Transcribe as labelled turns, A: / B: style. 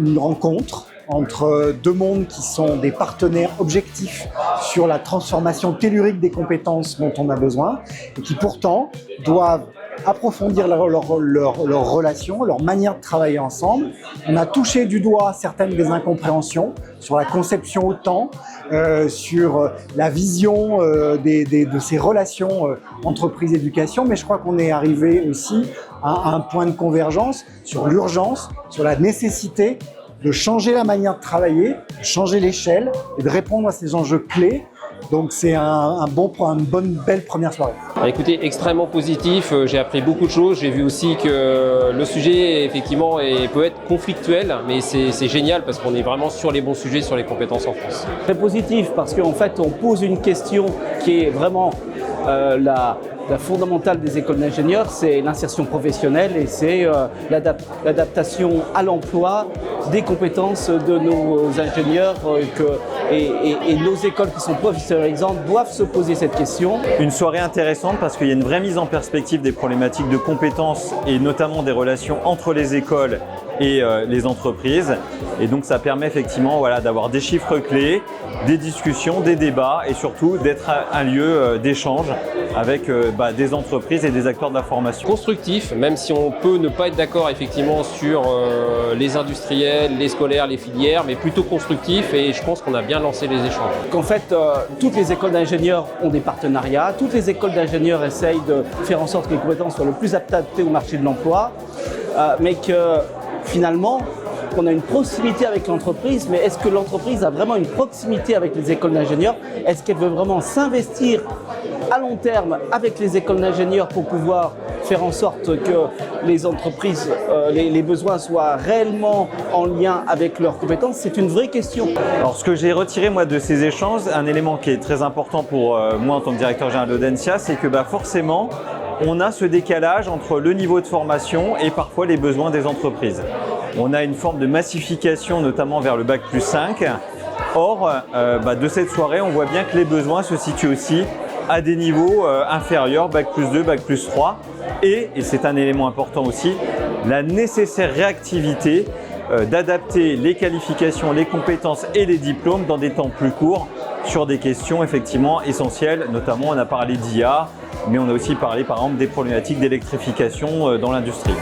A: une rencontre entre deux mondes qui sont des partenaires objectifs sur la transformation tellurique des compétences dont on a besoin et qui pourtant doivent approfondir leur relation, leur manière de travailler ensemble. On a touché du doigt certaines des incompréhensions sur la conception au temps, sur la vision de ces relations entreprise-éducation, mais je crois qu'on est arrivé aussi à un point de convergence sur l'urgence, sur la nécessité de changer la manière de travailler, de changer l'échelle et de répondre à ces enjeux clés. Donc c'est une belle première soirée.
B: Écoutez, extrêmement positif, j'ai appris beaucoup de choses, j'ai vu aussi que le sujet effectivement peut être conflictuel, mais c'est génial parce qu'on est vraiment sur les bons sujets, sur les compétences en France.
C: Très positif parce qu'en fait on pose une question qui est vraiment la fondamentale des écoles d'ingénieurs, c'est l'insertion professionnelle et c'est l'adaptation à l'emploi des compétences de nos ingénieurs et nos écoles qui sont professionnalisantes doivent se poser cette question.
D: Une soirée intéressante parce qu'il y a une vraie mise en perspective des problématiques de compétences et notamment des relations entre les écoles et les entreprises. Et donc ça permet effectivement d'avoir des chiffres clés, des discussions, des débats et surtout d'être un lieu d'échange avec des entreprises et des acteurs de la formation.
B: Constructif, même si on peut ne pas être d'accord effectivement sur les industriels, les scolaires, les filières, mais plutôt constructif et je pense qu'on a bien lancé les échanges.
C: En fait, toutes les écoles d'ingénieurs ont des partenariats, toutes les écoles d'ingénieurs essayent de faire en sorte que les compétences soient le plus adaptées au marché de l'emploi, mais que finalement, on a une proximité avec l'entreprise, mais est-ce que l'entreprise a vraiment une proximité avec les écoles d'ingénieurs? Est-ce qu'elle veut vraiment s'investir à long terme avec les écoles d'ingénieurs pour pouvoir faire en sorte que les entreprises, les besoins soient réellement en lien avec leurs compétences? C'est une vraie question.
D: Alors ce que j'ai retiré moi de ces échanges, un élément qui est très important pour moi en tant que directeur général d'Audencia, c'est que forcément on a ce décalage entre le niveau de formation et parfois les besoins des entreprises. On a une forme de massification notamment vers le bac plus 5. Or, de cette soirée, on voit bien que les besoins se situent aussi à des niveaux inférieurs, bac plus 2, bac plus 3. Et c'est un élément important aussi, la nécessaire réactivité d'adapter les qualifications, les compétences et les diplômes dans des temps plus courts sur des questions effectivement essentielles. Notamment, on a parlé d'IA, mais on a aussi parlé par exemple des problématiques d'électrification dans l'industrie.